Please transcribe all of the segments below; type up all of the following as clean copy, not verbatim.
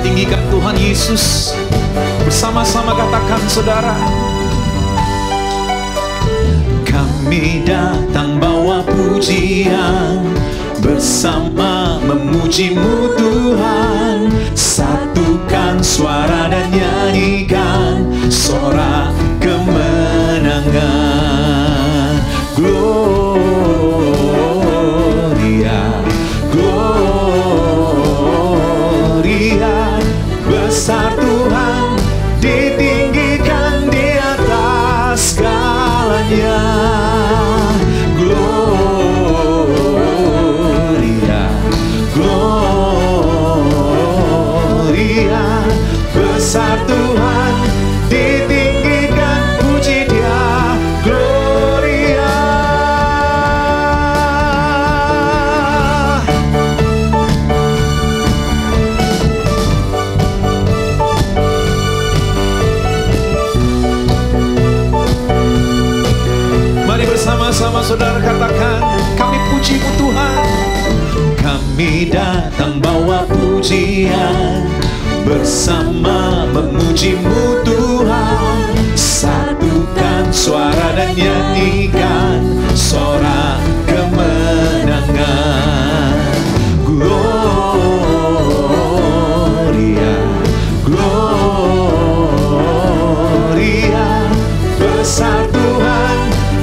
tinggikan Tuhan Yesus. Bersama-sama katakan saudara. Kami datang bawa pujian, bersama memuji-Mu Tuhan. Satukan suara dan nyanyikan sorak kemenangan. Gloria, Gloria, besar Tuhan, ditinggikan di atas segalanya. Gloria, Gloria, besar Tuhan, ditinggikan, puji Dia. Gloria. Mari bersama-sama saudara katakan, kami puji-Mu Tuhan. Kami datang bawa pujian, bersama memuji-Mu Tuhan. Satukan suara dan nyanyikan sorak kemenangan. Gloria, Gloria, besar Tuhan,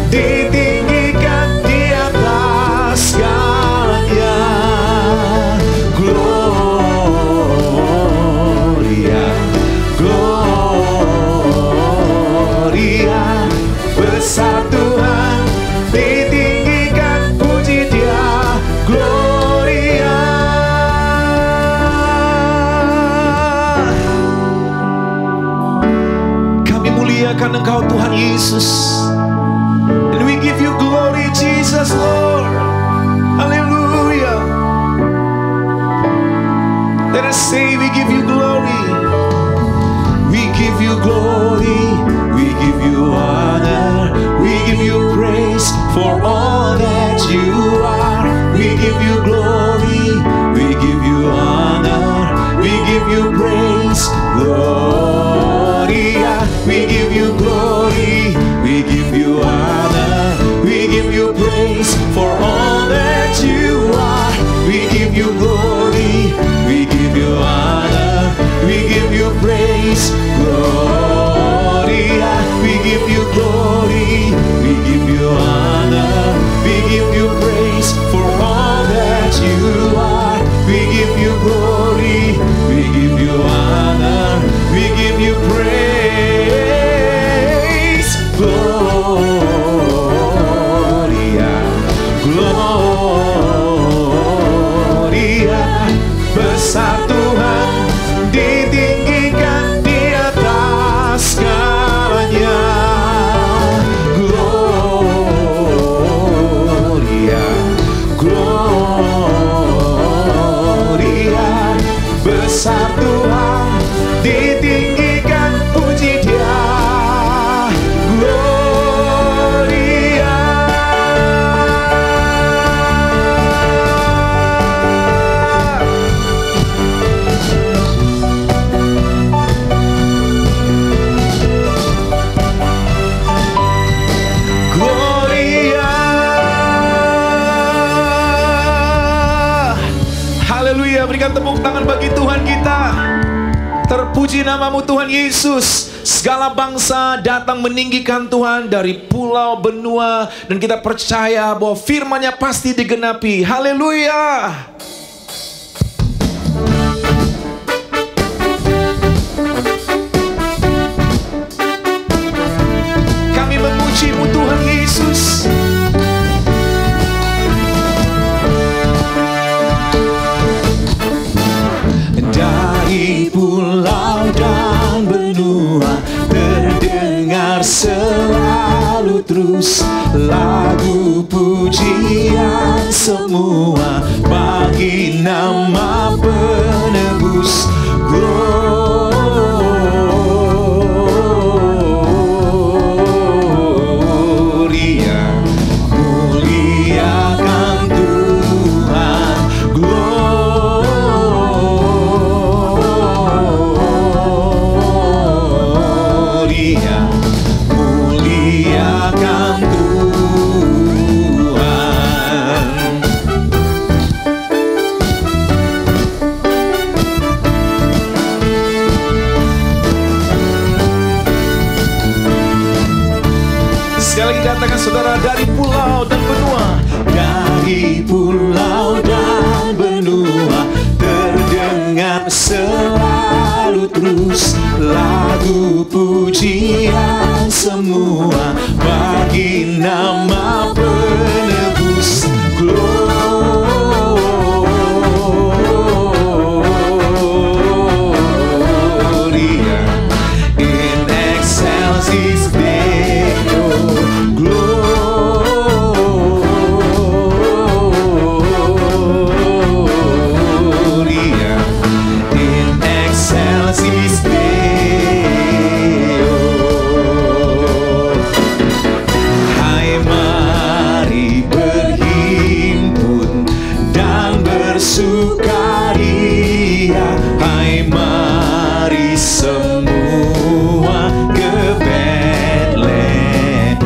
ditinggikan di atas segalanya. Gloria, Gloria, besar Tuhan, ditinggikan, puji Dia. Gloria. Kami muliakan Engkau Tuhan Yesus. And we give you glory, Jesus, Lord. Hallelujah. Let us say we give you glory. We give you glory. We give you honor. We give you praise for all that you are. We give you glory. We give you honor. We give you praise. Gloria. We give you glory. We give you honor. We give you praise for all that you are. We give you glory. We give you honor. We give you praise. Gloria. We give you glory. We give you honor. We give you praise for all that you are. We give you glory. We give you honor. We give you praise. Gloria, Gloria, besar Tuhan, ditinggikan di atas segalanya. Gloria, Gloria, besar Tuhan, ditinggikan, puji Dia. Gloria. Gloria. Haleluya, berikan tepuk tangan bagi Tuhan kita. Terpuji namamu Tuhan Yesus. Segala bangsa datang meninggikan Tuhan dari pulau benua, dan kita percaya bahwa firman-Nya pasti digenapi. Haleluya. Kami memuji-Mu Tuhan Yesus. Dari pulau dan benua terdengar selalu terus lagu pujian semua bangsa Sekali lagi katakan saudara, dari pulau dan benua, dari pulau dan benua, terdengar selalu terus lagu pujian semua bagi nama penebus. Gloria in excelsis Deo. Gloria in excelsis Deo. Hai, mari berhimpun dan bersukaria. Hai, mari semua ke Bethlehem.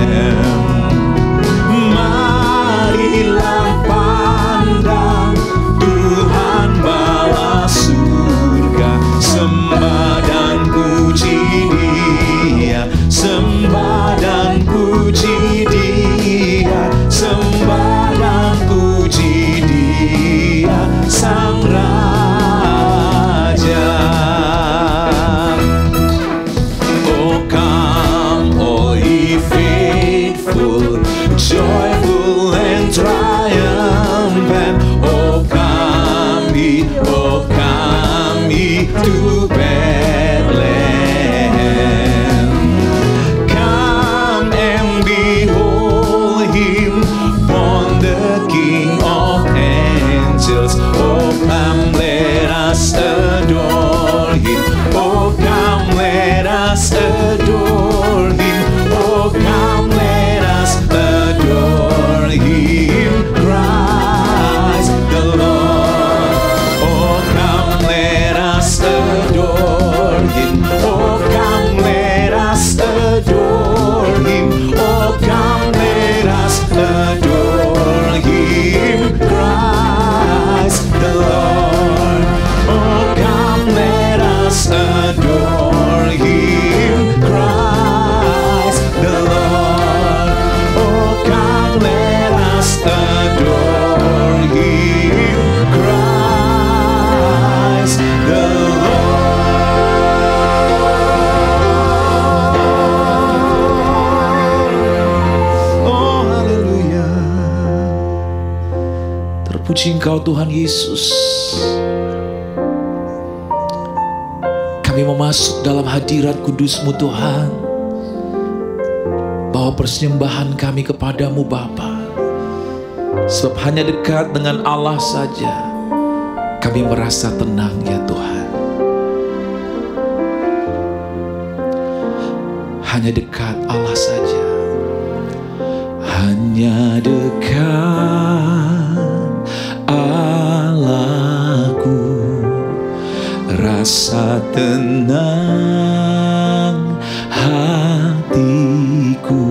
Marilah pandang, Tuhan bala surga. Sembah dan puji Dia, sembah dan puji Dia, sembah dan puji Dia, Sang Raja. Oh come, all ye faithful, joyful and triumphant. Oh come ye to Bethlehem. Come and behold Him, born the King of angels. Oh come, let us adore Him. Oh come, let us adore Him. Oh come, let us adore Him, Christ the Lord. Oh come, let us adore Him. Oh come, let us adore Him. Oh come, let us adore Him, Christ the Lord. Oh come, let us adore Him, Christ the Lord. Oh come, let us adore Him, Christ the Lord. Oh haleluya. Terpuji Engkau Tuhan Yesus. Kami mau masuk dalam hadirat kudus-Mu Tuhan, bawa persembahan kami kepadamu Bapa. Sebab hanya dekat dengan Allah saja kami merasa tenang ya Tuhan. Hanya dekat Allah saja, hanya dekat Allahku, rasa tenang hatiku.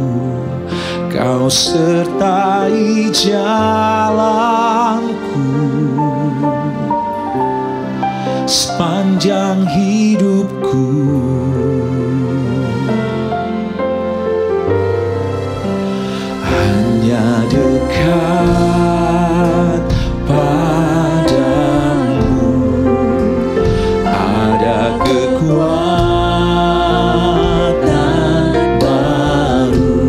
Kau sertai jalanku sepanjang hidupku. Hanya dekat padamu ada kekuatan baru.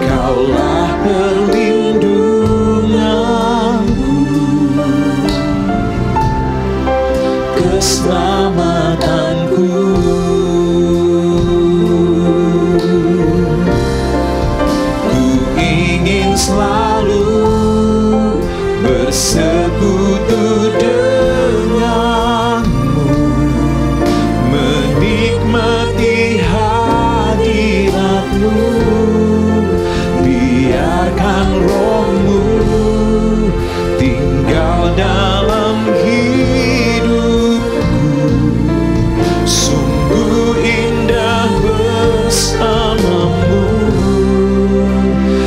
Kaulah perlindunganku, keselamatanku. Ku ingin selalu bersekutu denganmu, menikmati hadiratmu. Biarkan rohmu tinggal dalam hidupku. Sungguh indah bersamamu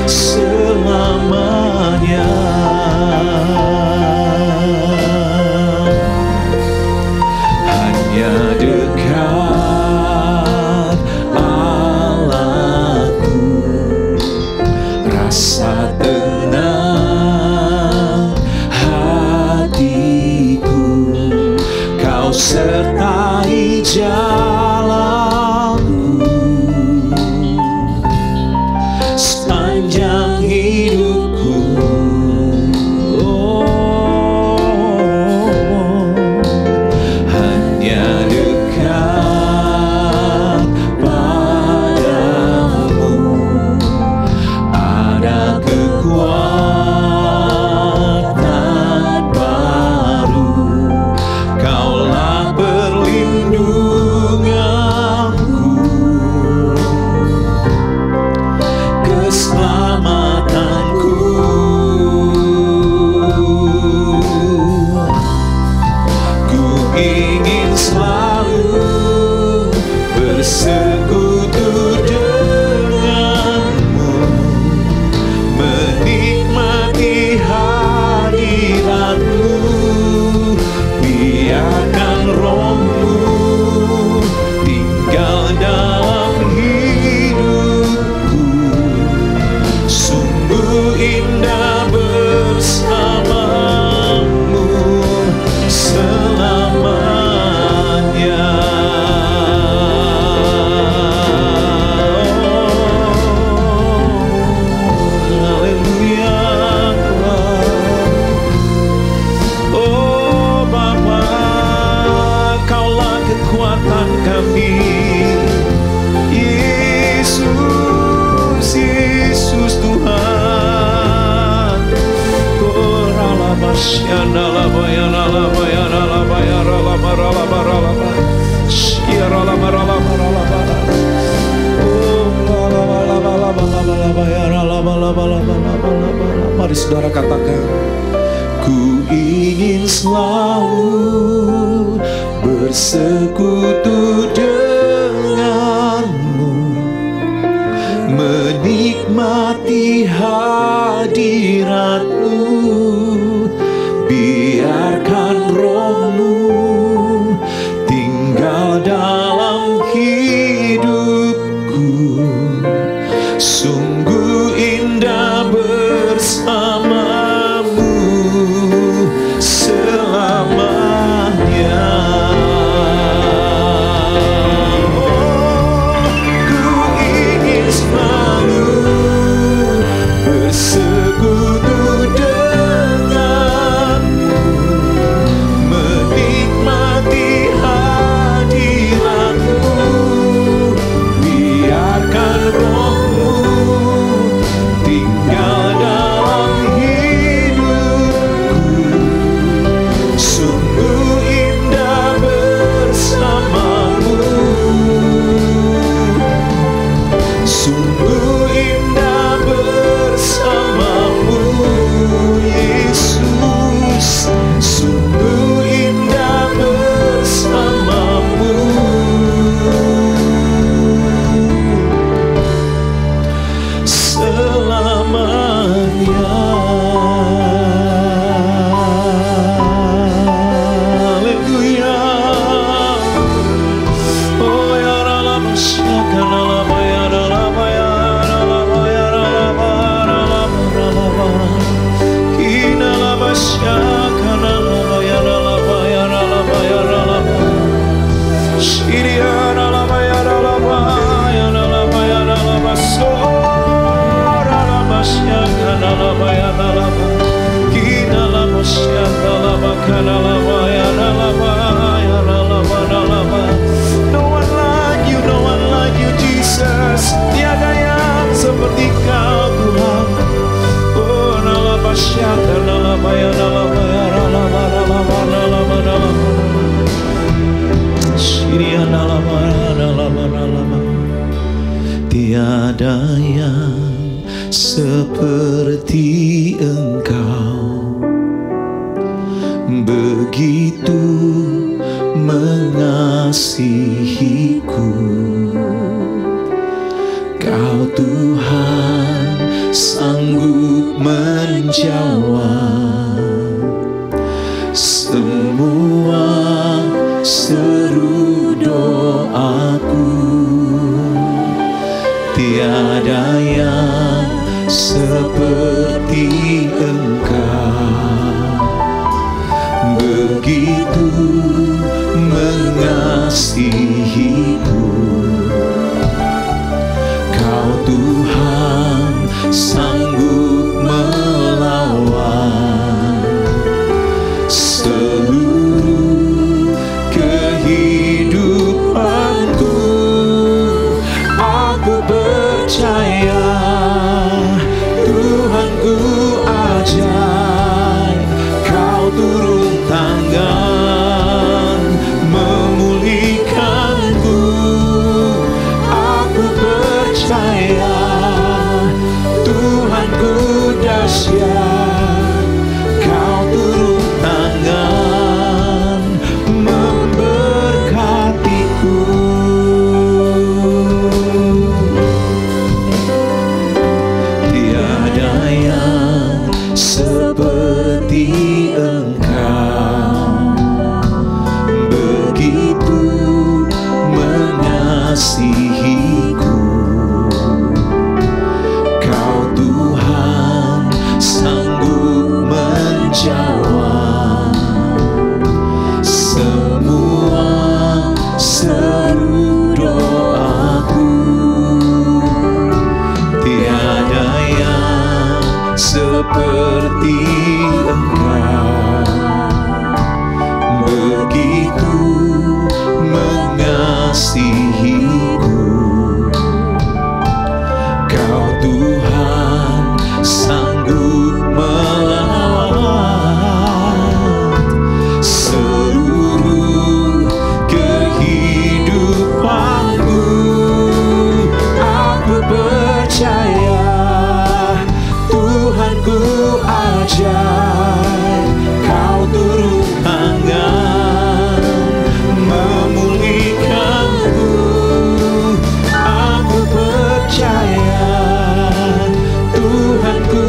selamanya. Hanya dekat Allahku, jalanku sepanjang hidupku. Hanya dekat padamu ada kekuatan baru. Kaulah perlindunganku, keselamatanku. Ku ingin selalu bersekutu denganmu, menikmati hadiratmu. Biarkan rohmu tinggal dalam hidupku. Sungguh indah bersamamu selamanya. Haleluya. Oh Bapa, Kaulah kekuatan kami. Yesus, Yesus Tuhan. Oh ralabasyana labayana labayana labayara labaralabaralaba syiralabaralabaralabara. Oh lalabalabalabayara labalabalabalabala. Mari saudara katakan, ku ingin selalu bersekutu denganmu, menikmati hadiratmu. Biarkan rohmu tinggal dalam hidupku. Sungguh indah bersamamu selamanya. Oh, ku ingin selalu bersekutu denganmu, menikmati hadiratmu. Biarkan rohmu tinggal dalam hidupku. Sungguh indah bersamamu, sungguh indah bersamamu. Yesus, sungguh indah bersamamu selamanya. Haleluya. Oh ya ralabasyaka ralabayana labayana labayana labayana. Kina labasyaka ralabayana labayana labayana labayana. Shiriana labayana labayana labayana labasora labasyaka ralabayana labayana. Kina labasyaka labakana labayana labayana labayana labayana. No one like you, no one like you, Jesus. Tiada yang seperti Kau, Tuhan. Oh, nalabasyaka, nalabayana, labayana, labana, labana, labana, labana. Syiriana, labana, labana, labana. Tiada yang seperti Engkau, begitu mengasihiku. Kau Tuhan sanggup menjawab semua seru doaku. Tiada yang seperti Engkau, begitu mengasihi. mengasihiku. Kau Tuhan sanggup menjawab semua seru doaku. Tiada yang seperti Engkau, begitu mengasihiku. Kau Tuhan sanggup melawat seluruh kehidupanku. Aku percaya Tuhanku ajaib. Kau turun tangan memulihkanku. Aku percaya Tuhanku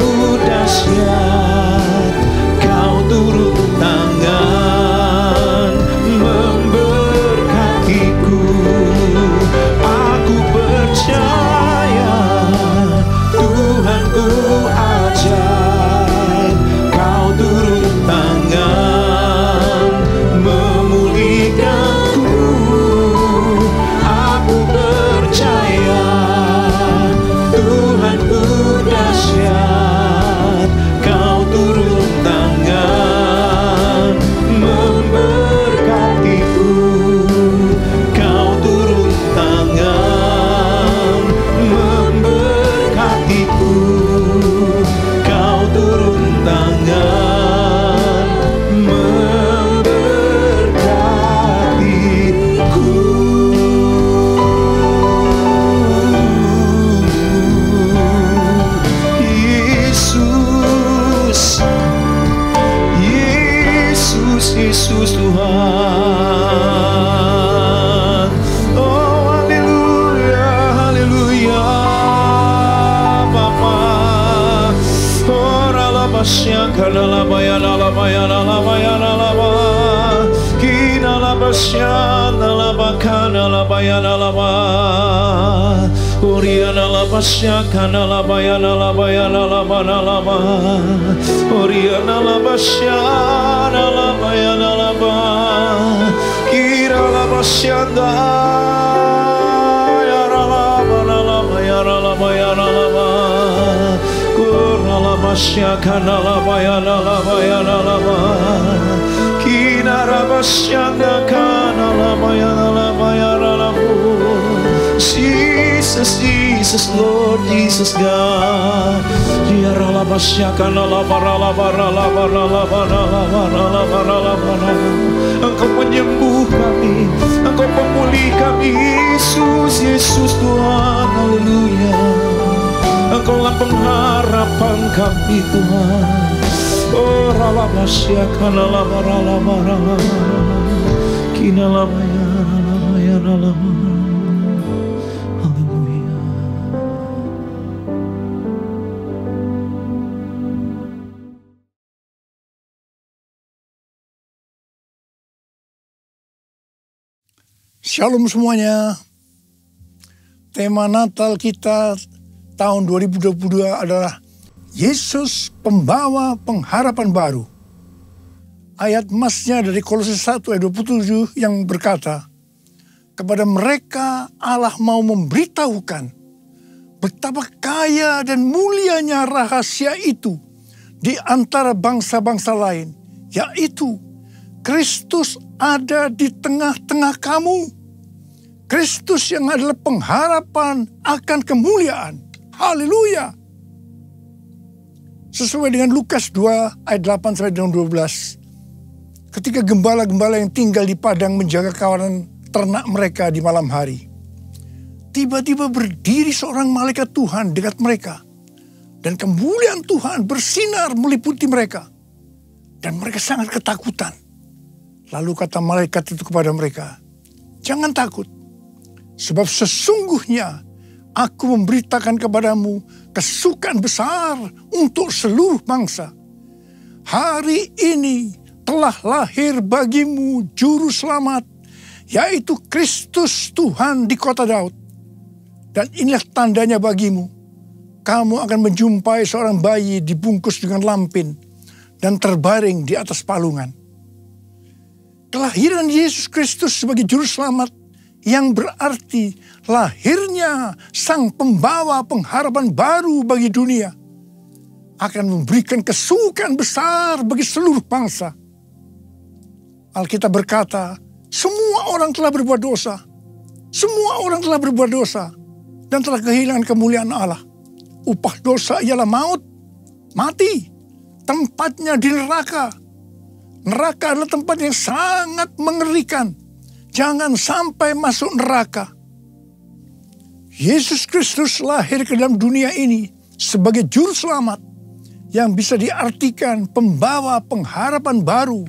dahsyat. Kau turun tangan memberkatiku. Aku percaya Tuhanku ajaib. Kau turun tangan memulihkanku. Aku percaya Tuhanku dahsyat. Kau turun tangan memberkatiku. Kau turun tangan memberkatiku. Kau turun tangan memberkatiku. Yesus, Yesus, Yesus Tuhan. Oh haleluya, haleluya Bapa. Oh ralabasya kanalabaya nalabaya nalabaya nalaba. Kinalabasya nalabaka nalabaya nalaba. Oriana labasya kanalabaya nalabaya nalaba nalaba. Oriana labasya nalabaya nalaba. Kira labasya da ya nalaba nalaba ya nalaba ya nalaba. Kura labasya kanalabaya nalabaya nalaba. Kina labasya kanalabaya nalabaya nalaba. Jesus, Jesus, Lord, Jesus God. Engkau penyembuh kami, Engkau pemulih kami, Yesus, Yesus Tuhan, haleluya. Engkaulah pengharapan kami Tuhan. Oh, ralabasya kanalaba ralaba ralaba. Kinalabaya ralabaya ralaba. Shalom semuanya. Tema Natal kita tahun 2022 adalah Yesus pembawa pengharapan baru. Ayat emasnya dari Kolose 1 ayat 27 yang berkata, kepada mereka Allah mau memberitahukan betapa kaya dan mulianya rahasia itu di antara bangsa-bangsa lain, yaitu Kristus ada di tengah-tengah kamu. Kristus yang adalah pengharapan akan kemuliaan. Haleluya. Sesuai dengan Lukas 2 ayat 8 sampai dengan 12. Ketika gembala-gembala yang tinggal di padang menjaga kawanan ternak mereka di malam hari, tiba-tiba berdiri seorang malaikat Tuhan dekat mereka. Dan kemuliaan Tuhan bersinar meliputi mereka. Dan mereka sangat ketakutan. Lalu kata malaikat itu kepada mereka, jangan takut. Sebab sesungguhnya aku memberitakan kepadamu kesukaan besar untuk seluruh bangsa. Hari ini telah lahir bagimu juru selamat, yaitu Kristus Tuhan di kota Daud. Dan inilah tandanya bagimu, kamu akan menjumpai seorang bayi dibungkus dengan lampin dan terbaring di atas palungan. Kelahiran Yesus Kristus sebagai juru selamat yang berarti lahirnya sang pembawa pengharapan baru bagi dunia akan memberikan kesukaan besar bagi seluruh bangsa. Alkitab berkata, semua orang telah berbuat dosa. Semua orang telah berbuat dosa dan telah kehilangan kemuliaan Allah. Upah dosa ialah maut, mati. Tempatnya di neraka. Neraka adalah tempat yang sangat mengerikan. Jangan sampai masuk neraka. Yesus Kristus lahir ke dalam dunia ini sebagai juru selamat yang bisa diartikan pembawa pengharapan baru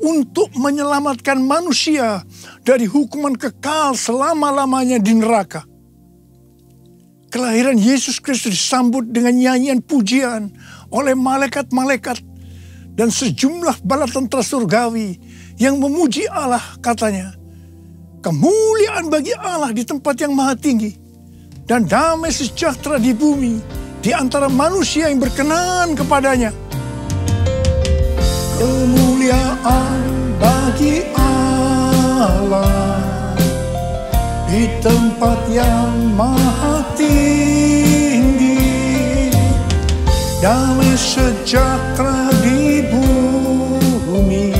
untuk menyelamatkan manusia dari hukuman kekal selama-lamanya di neraka. Kelahiran Yesus Kristus disambut dengan nyanyian pujian oleh malaikat-malaikat dan sejumlah bala tentara surgawi yang memuji Allah, katanya, kemuliaan bagi Allah di tempat yang maha tinggi dan damai sejahtera di bumi di antara manusia yang berkenan kepadanya. Kemuliaan bagi Allah di tempat yang maha tinggi, damai sejahtera di bumi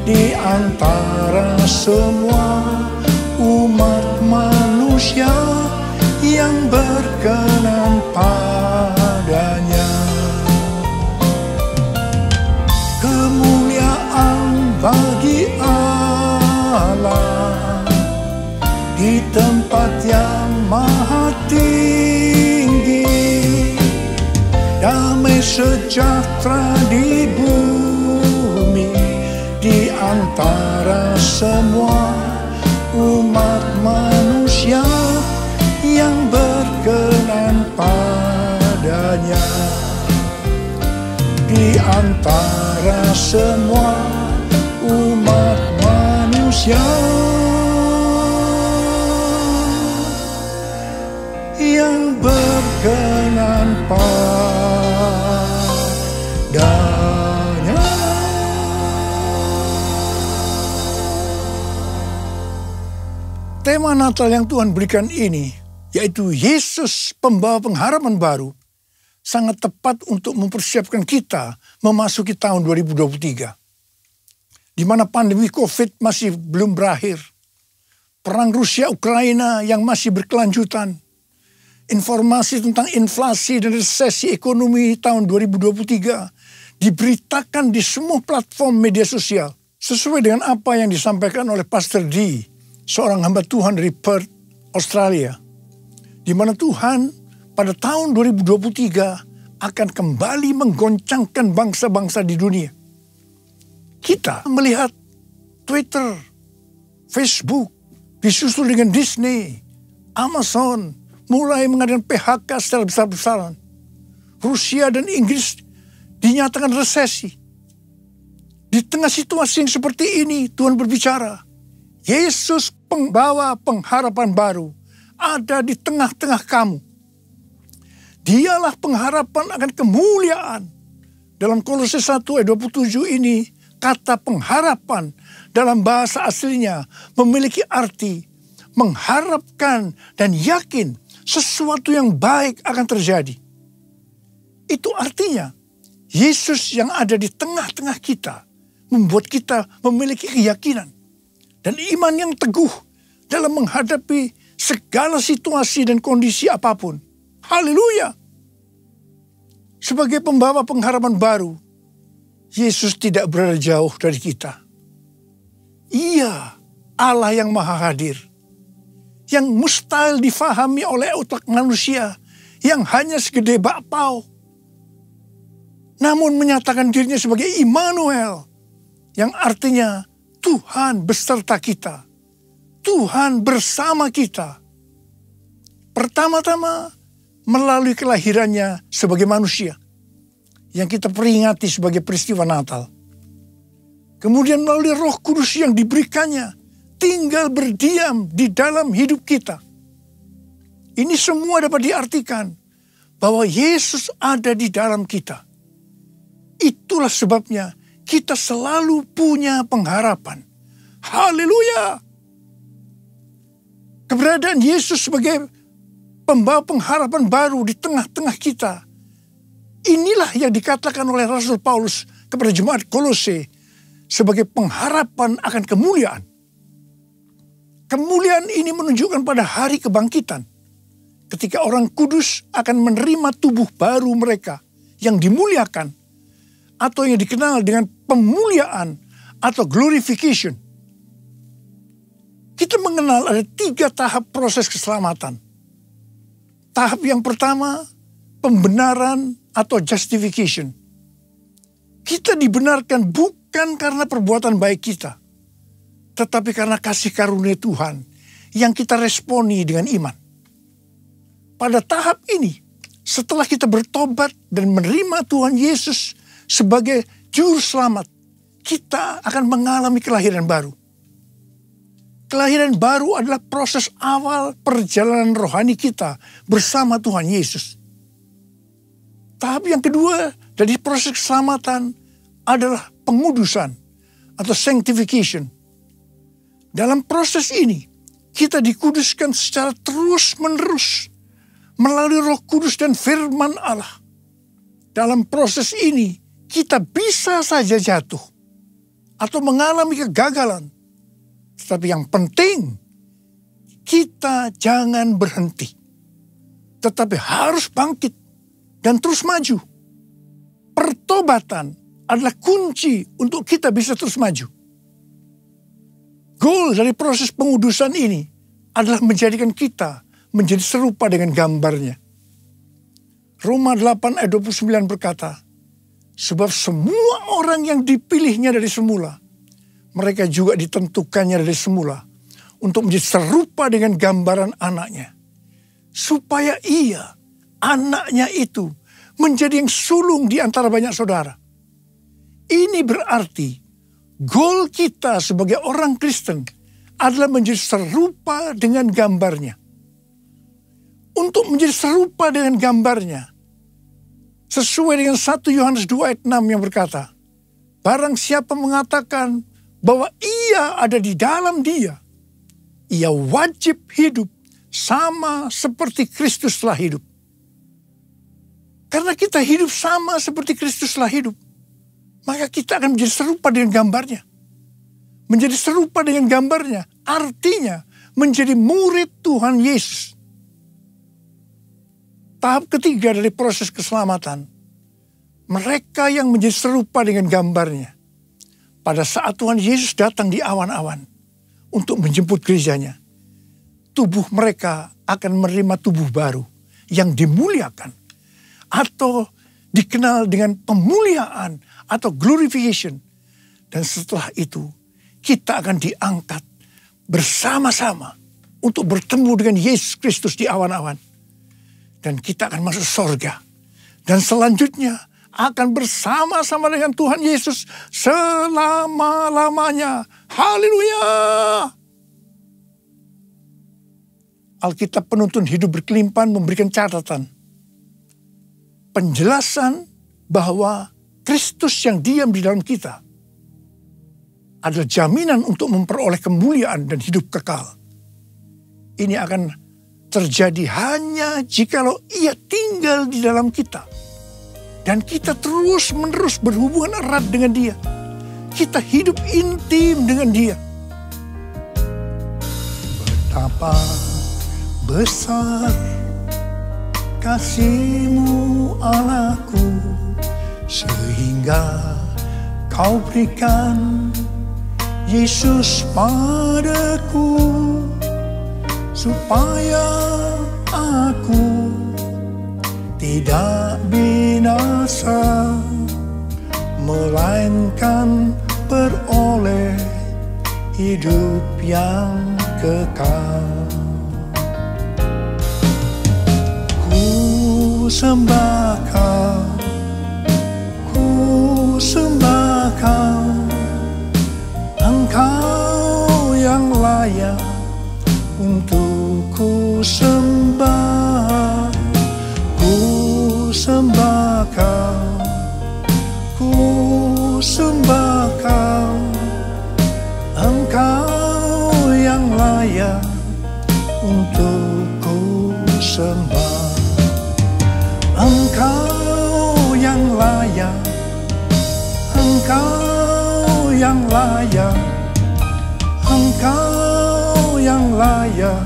di antara semua umat manusia yang berkenan padanya. Kemuliaan bagi Allah di tempat yang maha tinggi, damai sejahtera di bumi di antara semua umat manusia yang berkenan padanya. Di antara semua umat manusia yang berkenan padanya. Tema Natal yang Tuhan berikan ini, yaitu Yesus pembawa pengharapan baru, sangat tepat untuk mempersiapkan kita memasuki tahun 2023. Di mana pandemi COVID masih belum berakhir. Perang Rusia-Ukraina yang masih berkelanjutan. Informasi tentang inflasi dan resesi ekonomi tahun 2023 diberitakan di semua platform media sosial. Sesuai dengan apa yang disampaikan oleh Pastor D, seorang hamba Tuhan dari Perth, Australia. Di mana Tuhan pada tahun 2023 akan kembali menggoncangkan bangsa-bangsa di dunia. Kita melihat Twitter, Facebook, disusul dengan Disney, Amazon, mulai mengadakan PHK secara besar-besaran. Rusia dan Inggris dinyatakan resesi. Di tengah situasi yang seperti ini, Tuhan berbicara, Yesus pembawa pengharapan baru ada di tengah-tengah kamu. Dialah pengharapan akan kemuliaan. Dalam Kolose 1 ayat 27 ini, kata pengharapan dalam bahasa aslinya memiliki arti mengharapkan dan yakin sesuatu yang baik akan terjadi. Itu artinya Yesus yang ada di tengah-tengah kita membuat kita memiliki keyakinan dan iman yang teguh dalam menghadapi segala situasi dan kondisi apapun. Haleluya! Sebagai pembawa pengharapan baru, Yesus tidak berada jauh dari kita. Ia Allah yang maha hadir, yang mustahil difahami oleh otak manusia yang hanya segede bakpao. Namun menyatakan dirinya sebagai Immanuel, yang artinya Tuhan beserta kita. Tuhan bersama kita. Pertama-tama melalui kelahirannya sebagai manusia, yang kita peringati sebagai peristiwa Natal. Kemudian melalui Roh Kudus yang diberikannya tinggal berdiam di dalam hidup kita. Ini semua dapat diartikan bahwa Yesus ada di dalam kita. Itulah sebabnya kita selalu punya pengharapan. Haleluya! Keberadaan Yesus sebagai pembawa pengharapan baru di tengah-tengah kita. Inilah yang dikatakan oleh Rasul Paulus kepada jemaat Kolose sebagai pengharapan akan kemuliaan. Kemuliaan ini menunjukkan pada hari kebangkitan, ketika orang kudus akan menerima tubuh baru mereka yang dimuliakan, atau yang dikenal dengan pemuliaan atau glorification. Kita mengenal ada 3 tahap proses keselamatan. Tahap yang pertama, pembenaran atau justification. Kita dibenarkan bukan karena perbuatan baik kita, tetapi karena kasih karunia Tuhan yang kita responi dengan iman. Pada tahap ini, setelah kita bertobat dan menerima Tuhan Yesus sebagai juru selamat, kita akan mengalami kelahiran baru. Kelahiran baru adalah proses awal perjalanan rohani kita bersama Tuhan Yesus. Tahap yang kedua dari proses keselamatan adalah pengudusan atau sanctification. Dalam proses ini, kita dikuduskan secara terus-menerus melalui Roh Kudus dan firman Allah. Dalam proses ini, kita bisa saja jatuh atau mengalami kegagalan. Tetapi yang penting, kita jangan berhenti. Tetapi harus bangkit dan terus maju. Pertobatan adalah kunci untuk kita bisa terus maju. Goal dari proses pengudusan ini adalah menjadikan kita menjadi serupa dengan gambarnya. Roma 8 ayat 29 berkata, sebab semua orang yang dipilihnya dari semula, mereka juga ditentukannya dari semula untuk menjadi serupa dengan gambaran anaknya. Supaya ia, anaknya itu, menjadi yang sulung di antara banyak saudara. Ini berarti goal kita sebagai orang Kristen adalah menjadi serupa dengan gambarnya. Untuk menjadi serupa dengan gambarnya, sesuai dengan 1 Yohanes 2 ayat 6 yang berkata, barang siapa mengatakan bahwa ia ada di dalam dia, ia wajib hidup sama seperti Kristus telah hidup. Karena kita hidup sama seperti Kristus telah hidup, maka kita akan menjadi serupa dengan gambarnya. Menjadi serupa dengan gambarnya artinya menjadi murid Tuhan Yesus. Tahap ketiga dari proses keselamatan, mereka yang menjadi serupa dengan gambarnya. Pada saat Tuhan Yesus datang di awan-awan untuk menjemput gerejanya, tubuh mereka akan menerima tubuh baru yang dimuliakan atau dikenal dengan pemuliaan atau glorification. Dan setelah itu kita akan diangkat bersama-sama untuk bertemu dengan Yesus Kristus di awan-awan. Dan kita akan masuk surga. Dan selanjutnya akan bersama-sama dengan Tuhan Yesus selama-lamanya. Haleluya! Alkitab Penuntun Hidup Berkelimpahan memberikan catatan. Penjelasan bahwa Kristus yang diam di dalam kita adalah jaminan untuk memperoleh kemuliaan dan hidup kekal. Ini akan terjadi hanya jikalau ia tinggal di dalam kita. Dan kita terus-menerus berhubungan erat dengan dia. Kita hidup intim dengan dia. Betapa besar kasih-Mu Allahku, sehingga Kau berikan Yesus padaku, supaya aku tidak binasa, melainkan beroleh hidup yang kekal. Ku sembah Kau, ku sembah Kau, Engkau yang ku sembah, ku sembah Kau, ku sembah Kau. Engkau yang layak untuk ku sembah. Engkau yang layak, Engkau yang layak, Engkau yang layak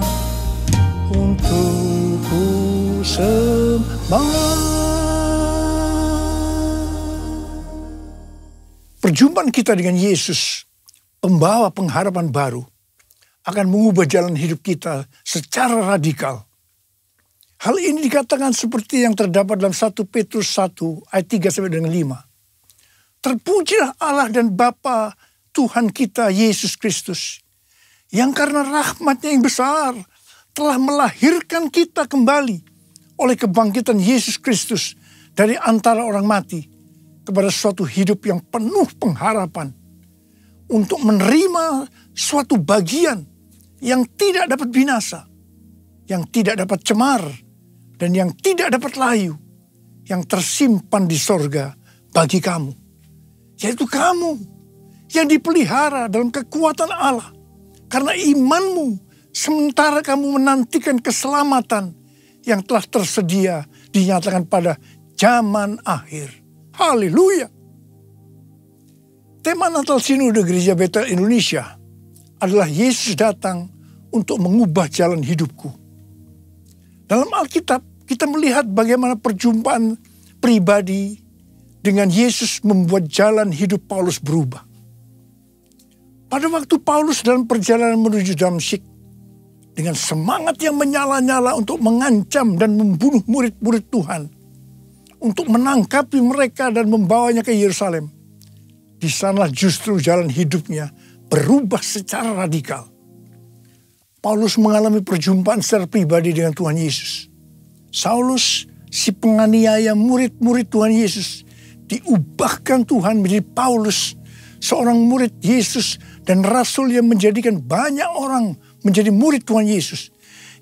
untuk ku sembah. Perjumpaan kita dengan Yesus, pembawa pengharapan baru, akan mengubah jalan hidup kita secara radikal. Hal ini dikatakan seperti yang terdapat dalam 1 Petrus 1 ayat 3-5. Terpujilah Allah dan Bapa Tuhan kita Yesus Kristus, yang karena rahmat-Nya yang besar telah melahirkan kita kembali oleh kebangkitan Yesus Kristus dari antara orang mati kepada suatu hidup yang penuh pengharapan, untuk menerima suatu bagian yang tidak dapat binasa, yang tidak dapat cemar, dan yang tidak dapat layu, yang tersimpan di sorga bagi kamu. Yaitu kamu yang dipelihara dalam kekuatan Allah karena imanmu, sementara kamu menantikan keselamatan yang telah tersedia dinyatakan pada zaman akhir. Haleluya. Tema Natal Sinode Gereja Betel Indonesia adalah Yesus datang untuk mengubah jalan hidupku. Dalam Alkitab kita melihat bagaimana perjumpaan pribadi dengan Yesus membuat jalan hidup Paulus berubah. Pada waktu Paulus dalam perjalanan menuju Damsyik, dengan semangat yang menyala-nyala untuk mengancam dan membunuh murid-murid Tuhan, untuk menangkapi mereka dan membawanya ke Yerusalem, di sana justru jalan hidupnya berubah secara radikal. Paulus mengalami perjumpaan secara pribadi dengan Tuhan Yesus. Saulus, si penganiaya murid-murid Tuhan Yesus, diubahkan Tuhan menjadi Paulus, seorang murid Yesus dan rasul yang menjadikan banyak orang menjadi murid Tuhan Yesus.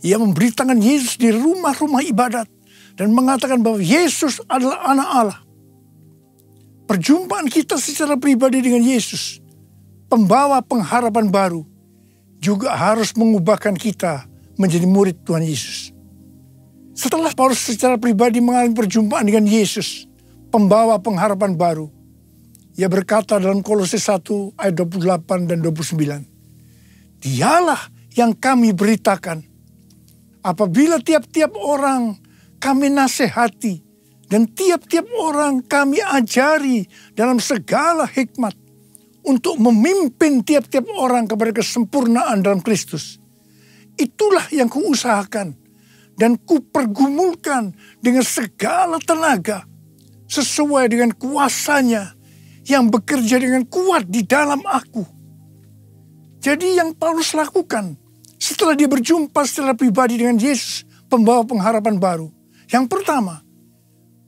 Ia memberitakan Yesus di rumah-rumah ibadat dan mengatakan bahwa Yesus adalah anak Allah. Perjumpaan kita secara pribadi dengan Yesus, pembawa pengharapan baru, juga harus mengubahkan kita menjadi murid Tuhan Yesus. Setelah Paulus secara pribadi mengalami perjumpaan dengan Yesus, pembawa pengharapan baru, ia berkata dalam Kolose 1 ayat 28 dan 29, Dialah yang kami beritakan, apabila tiap-tiap orang kami nasihati, dan tiap-tiap orang kami ajari dalam segala hikmat, untuk memimpin tiap-tiap orang kepada kesempurnaan dalam Kristus. Itulah yang kuusahakan dan kupergumulkan dengan segala tenaga, sesuai dengan kuasanya yang bekerja dengan kuat di dalam aku. Jadi yang Paulus lakukan setelah dia berjumpa secara pribadi dengan Yesus, pembawa pengharapan baru. Yang pertama,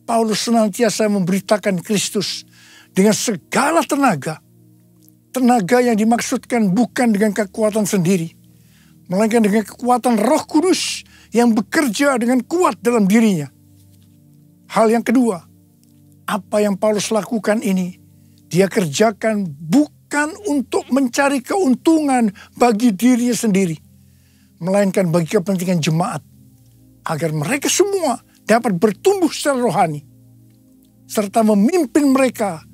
Paulus senantiasa memberitakan Kristus dengan segala tenaga. Tenaga yang dimaksudkan bukan dengan kekuatan sendiri, melainkan dengan kekuatan Roh Kudus yang bekerja dengan kuat dalam dirinya. Hal yang kedua, apa yang Paulus lakukan ini, dia kerjakan bukan untuk mencari keuntungan bagi dirinya sendiri, melainkan bagi kepentingan jemaat, agar mereka semua dapat bertumbuh secara rohani, serta memimpin mereka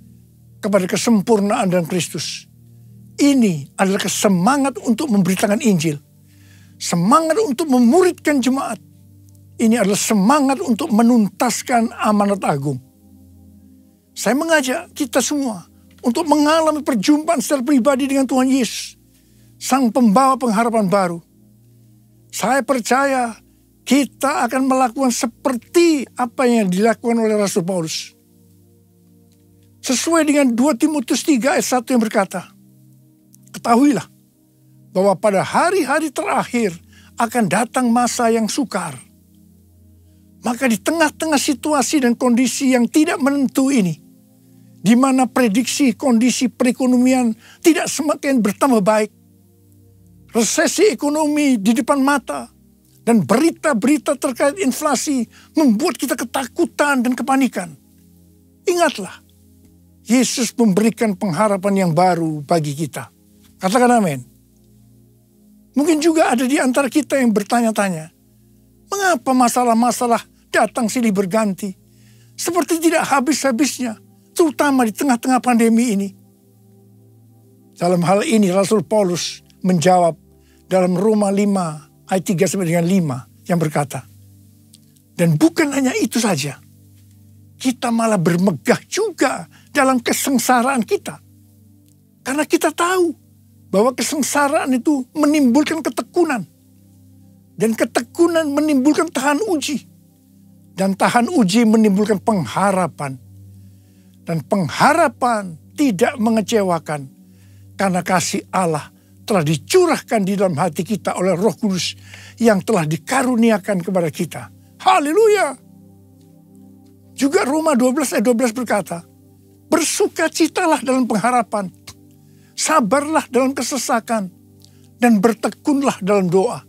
kepada kesempurnaan dalam Kristus. Ini adalah semangat untuk memberitakan Injil, semangat untuk memuridkan jemaat. Ini adalah semangat untuk menuntaskan amanat agung. Saya mengajak kita semua untuk mengalami perjumpaan secara pribadi dengan Tuhan Yesus, Sang Pembawa pengharapan baru. Saya percaya kita akan melakukan seperti apa yang dilakukan oleh Rasul Paulus. Sesuai dengan 2 Timotius 3 ayat 1 yang berkata, Ketahuilah bahwa pada hari-hari terakhir akan datang masa yang sukar. Maka di tengah-tengah situasi dan kondisi yang tidak menentu ini, di mana prediksi kondisi perekonomian tidak semakin bertambah baik, resesi ekonomi di depan mata, Dan berita-berita terkait inflasi membuat kita ketakutan dan kepanikan. Ingatlah, Yesus memberikan pengharapan yang baru bagi kita. Katakan amin. Mungkin juga ada di antara kita yang bertanya-tanya, mengapa masalah-masalah datang silih berganti, seperti tidak habis-habisnya, terutama di tengah-tengah pandemi ini. Dalam hal ini Rasul Paulus menjawab dalam Roma 5 ayat 3 sampai dengan 5 yang berkata, dan bukan hanya itu saja, kita malah bermegah juga dalam kesengsaraan kita. Karena kita tahu bahwa kesengsaraan itu menimbulkan ketekunan. Dan ketekunan menimbulkan tahan uji. Dan tahan uji menimbulkan pengharapan. Dan pengharapan tidak mengecewakan. Karena kasih Allah telah dicurahkan di dalam hati kita oleh Roh Kudus yang telah dikaruniakan kepada kita. Haleluya. Juga Roma 12 ayat 12 berkata, bersukacitalah dalam pengharapan, sabarlah dalam kesesakan, dan bertekunlah dalam doa.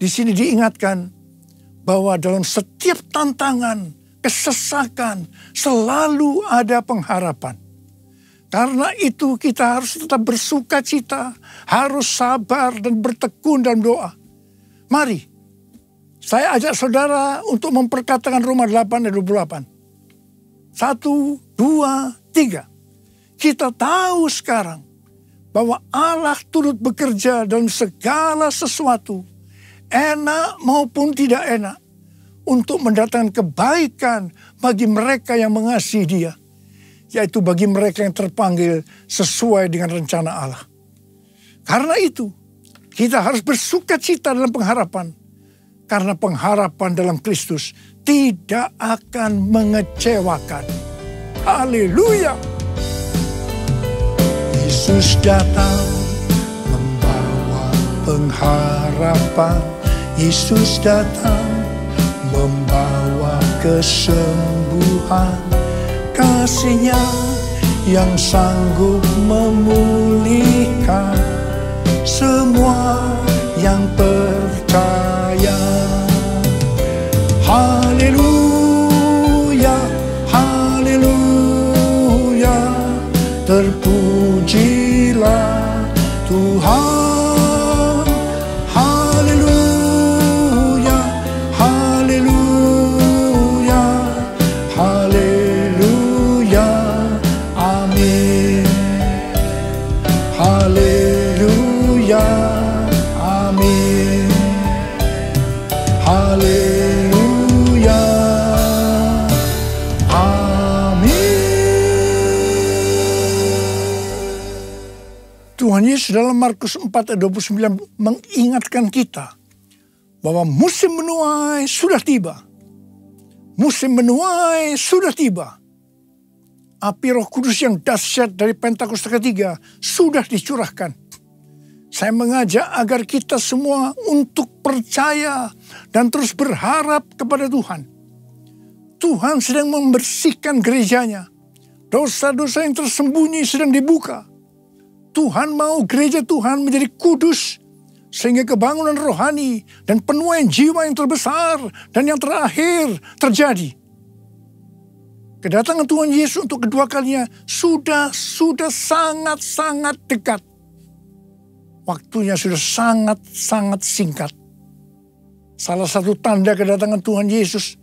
Di sini diingatkan bahwa dalam setiap tantangan, kesesakan, selalu ada pengharapan. Karena itu kita harus tetap bersukacita, harus sabar dan bertekun dalam doa. Mari, saya ajak saudara untuk memperkatakan Roma 8 ayat 28. 1, 2, 3. Kita tahu sekarang bahwa Allah turut bekerja dalam segala sesuatu, enak maupun tidak enak, untuk mendatangkan kebaikan bagi mereka yang mengasihi Dia. Yaitu bagi mereka yang terpanggil sesuai dengan rencana Allah. Karena itu, kita harus bersukacita dalam pengharapan. Karena pengharapan dalam Kristus tidak akan mengecewakan. Haleluya. Yesus datang membawa pengharapan. Yesus datang membawa kesembuhan. Kasih-Nya yang sanggup memulihkan semua yang percaya. Haleluya, haleluya, terpujilah Tuhan. Haleluya, haleluya, haleluya, amin. Haleluya, amin. Haleluya, amin. Tuhan Yesus dalam Markus 4 ayat 29 mengingatkan kita bahwa musim menuai sudah tiba. Musim menuai sudah tiba. Api Roh Kudus yang dahsyat dari Pentakosta ketiga sudah dicurahkan. Saya mengajak agar kita semua untuk percaya dan terus berharap kepada Tuhan. Tuhan sedang membersihkan gerejanya. Dosa-dosa yang tersembunyi sedang dibuka. Tuhan mau gereja Tuhan menjadi kudus, sehingga kebangunan rohani dan penuaian jiwa yang terbesar dan yang terakhir terjadi. Kedatangan Tuhan Yesus untuk kedua kalinya sudah sangat-sangat dekat. Waktunya sudah sangat-sangat singkat. Salah satu tanda kedatangan Tuhan Yesus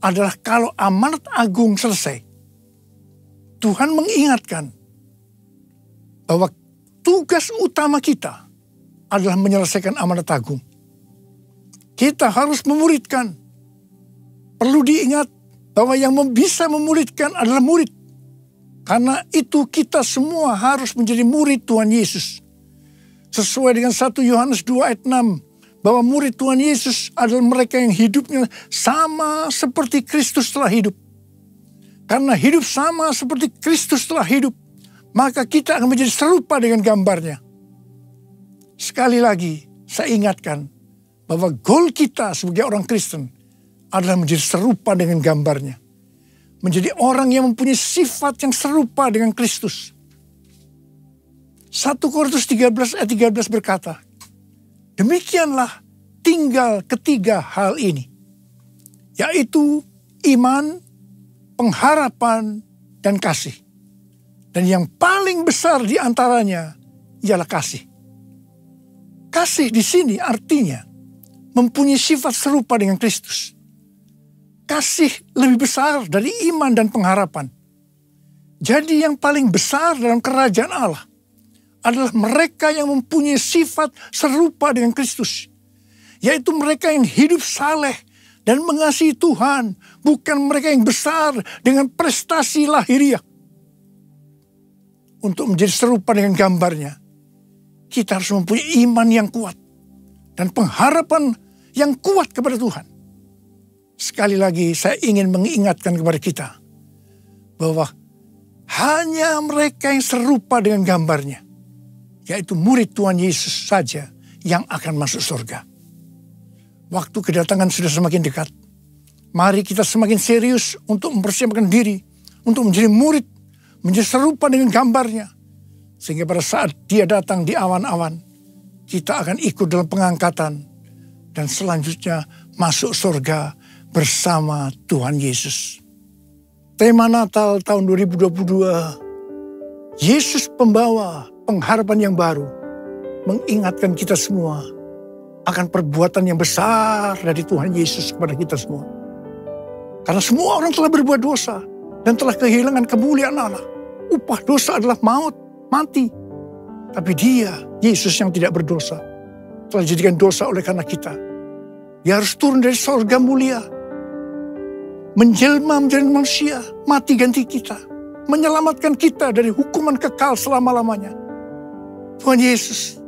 adalah kalau amanat agung selesai. Tuhan mengingatkan bahwa tugas utama kita adalah menyelesaikan amanat agung. Kita harus memuridkan. Perlu diingat bahwa yang bisa memuridkan adalah murid. Karena itu kita semua harus menjadi murid Tuhan Yesus. Sesuai dengan 1 Yohanes 2 ayat 6. Bahwa murid Tuhan Yesus adalah mereka yang hidupnya sama seperti Kristus telah hidup. Karena hidup sama seperti Kristus telah hidup, maka kita akan menjadi serupa dengan gambarnya. Sekali lagi saya ingatkan bahwa goal kita sebagai orang Kristen adalah menjadi serupa dengan gambarnya. Menjadi orang yang mempunyai sifat yang serupa dengan Kristus. 1 Korintus 13 ayat 13 berkata, demikianlah tinggal ketiga hal ini, yaitu iman, pengharapan, dan kasih. Dan yang paling besar di antaranya ialah kasih. Kasih di sini artinya mempunyai sifat serupa dengan Kristus. Kasih lebih besar dari iman dan pengharapan. Jadi yang paling besar dalam kerajaan Allah adalah mereka yang mempunyai sifat serupa dengan Kristus. Yaitu mereka yang hidup saleh dan mengasihi Tuhan. Bukan mereka yang besar dengan prestasi lahiriah. Untuk menjadi serupa dengan gambarnya, kita harus mempunyai iman yang kuat dan pengharapan yang kuat kepada Tuhan. Sekali lagi saya ingin mengingatkan kepada kita bahwa hanya mereka yang serupa dengan gambarnya, yaitu murid Tuhan Yesus saja yang akan masuk surga. Waktu kedatangan sudah semakin dekat. Mari kita semakin serius untuk mempersiapkan diri untuk menjadi murid, menjadi serupa dengan gambarnya. Sehingga pada saat dia datang di awan-awan, kita akan ikut dalam pengangkatan. Dan selanjutnya masuk surga bersama Tuhan Yesus. Tema Natal tahun 2022, Yesus pembawa pengharapan yang baru, mengingatkan kita semua akan perbuatan yang besar dari Tuhan Yesus kepada kita semua. Karena semua orang telah berbuat dosa dan telah kehilangan kemuliaan Allah. Upah dosa adalah maut, mati. Tapi dia, Yesus yang tidak berdosa, telah dijadikan dosa oleh karena kita. Dia harus turun dari surga mulia, menjelma menjadi manusia, mati ganti kita, menyelamatkan kita dari hukuman kekal selama-lamanya. Tuhan Yesus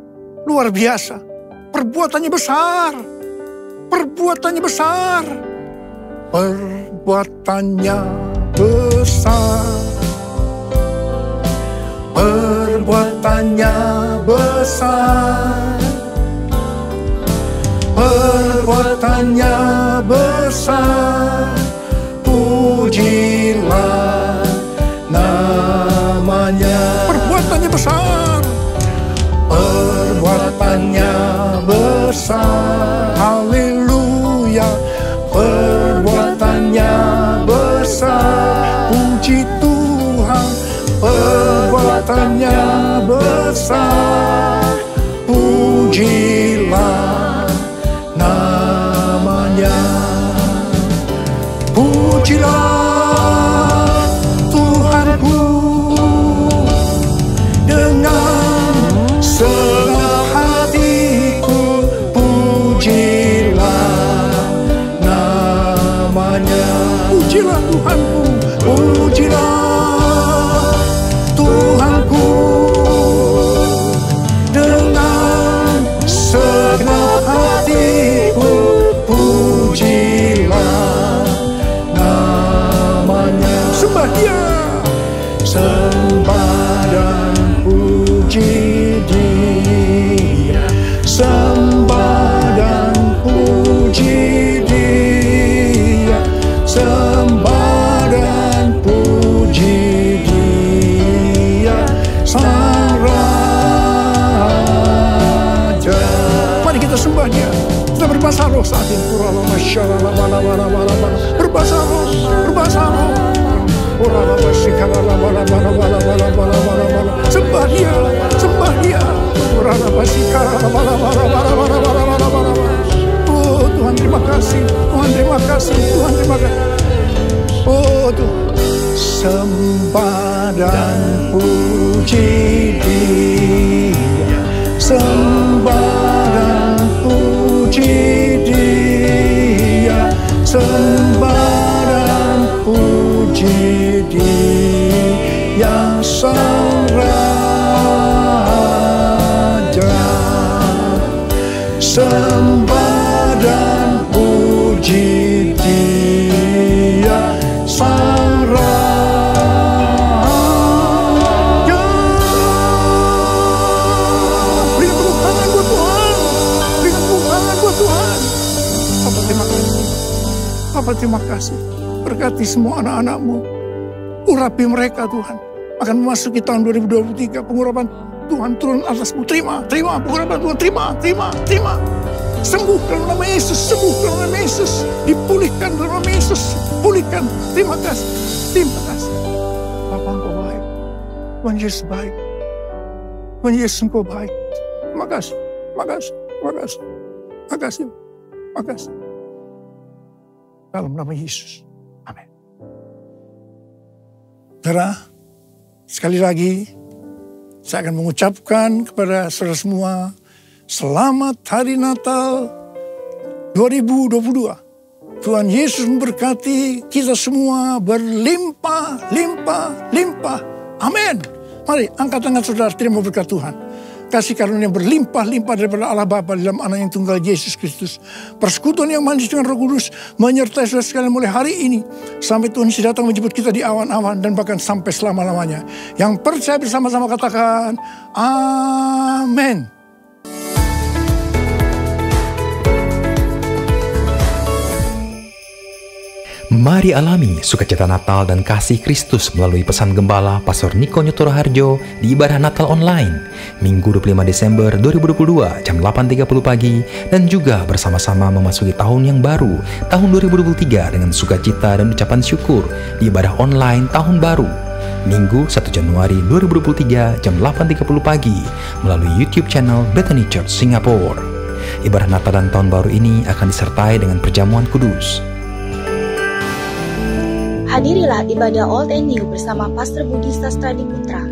luar biasa, perbuatannya besar, perbuatannya besar, perbuatannya besar, perbuatannya besar, perbuatannya besar, pujilah namanya. Perbuatannya besar, perbuatannya besar, haleluya, perbuatannya besar, puji Tuhan, perbuatannya besar, pujilah namanya. Pujilah Tuhanku dengan segenap hatiku, pujilah namanya. Pujilah Tuhanku, pujilah Tuhanku dengan segenap hatiku, pujilah namanya. Sembah dia, sembah dan puji dia, sembah dan puji dia, sembah dan puji dia, sang raja. Mari kita sembah dia. Kita berbahasa roh saat ini. Berbahasa roh, berbahasa roh. Sembah dia, sembah dia. Oh Tuhan terima kasih, Tuhan terima kasih, Tuhan terima kasih. Oh Tuhan, sembah dan puji dia, sembah dan puji dia, sembah dan puji dia, sang raja. Sembah dan puji dia, sang raja. Berikan tepuk tangan buat Tuhan, berikan tepuk tangan buat Tuhan. Papa terima kasih, Papa terima kasih. Berkati semua anak-anak-Mu, urapi mereka Tuhan. Akan memasuki tahun 2023, pengurapan Tuhan turun atasmu. Terima, terima pengurapan Tuhan, terima, terima, terima. sembuh dalam nama Yesus, sembuh dalam nama Yesus, dipulihkan dalam nama Yesus, pulihkan. Terima kasih, terima kasih. Bapa Engkau baik, Tuhan Yesus baik, Tuhan Yesus Engkau baik. Terima kasih, terima kasih, terima kasih, terima kasih, terima kasih. Dalam nama Yesus, amin. Saudara, sekali lagi saya akan mengucapkan kepada saudara semua, selamat Hari Natal 2022. Tuhan Yesus memberkati kita semua berlimpah, limpah, limpah. Amin. Mari angkat tangan saudara, terima berkat Tuhan. Kasih karunia berlimpah-limpah daripada Allah Bapa dalam Anak yang tunggal Yesus Kristus. Persekutuan yang manis dengan Roh Kudus menyertai saudara sekalian mulai hari ini sampai Tuhan Yesus datang menjemput kita di awan-awan dan bahkan sampai selama-lamanya. Yang percaya bersama-sama katakan amin. Mari alami sukacita Natal dan kasih Kristus melalui pesan Gembala Pastor Niko Nyotoro Harjo di ibadah Natal online Minggu 25 Desember 2022 jam 8.30 pagi, dan juga bersama-sama memasuki tahun yang baru, tahun 2023, dengan sukacita dan ucapan syukur di ibadah online tahun baru Minggu 1 Januari 2023 jam 8.30 pagi melalui YouTube channel Bethany Church Singapore. Ibadah Natal dan tahun baru ini akan disertai dengan perjamuan kudus. Hadirilah ibadah Old and New bersama Pastor Budi Sastradi Putra,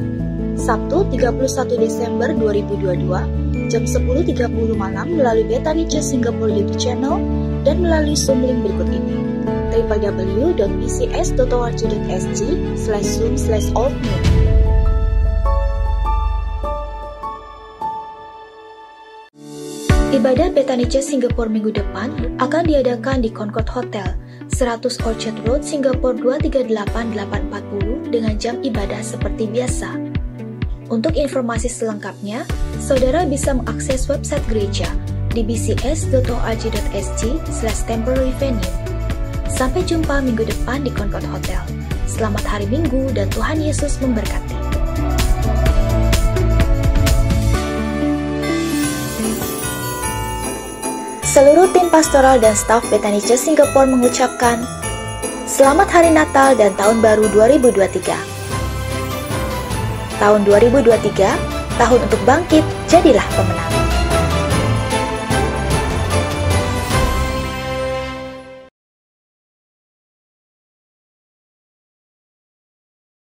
Sabtu 31 Desember 2022, jam 10.30 malam melalui Bethany Church Singapore YouTube channel dan melalui Zoom link berikut ini: www.bcs.org.sg/zoom/oldnew. Ibadah Bethany Church Singapore minggu depan akan diadakan di Concord Hotel, 100 Orchard Road, Singapore 238840 dengan jam ibadah seperti biasa. Untuk informasi selengkapnya, saudara bisa mengakses website gereja di bcs.org.sg/temporary-venue. Sampai jumpa minggu depan di Concord Hotel. Selamat hari Minggu dan Tuhan Yesus memberkati. Seluruh tim pastoral dan staf Bethany Church Singapore mengucapkan Selamat Hari Natal dan Tahun Baru 2023. Tahun 2023, tahun untuk bangkit, jadilah pemenang.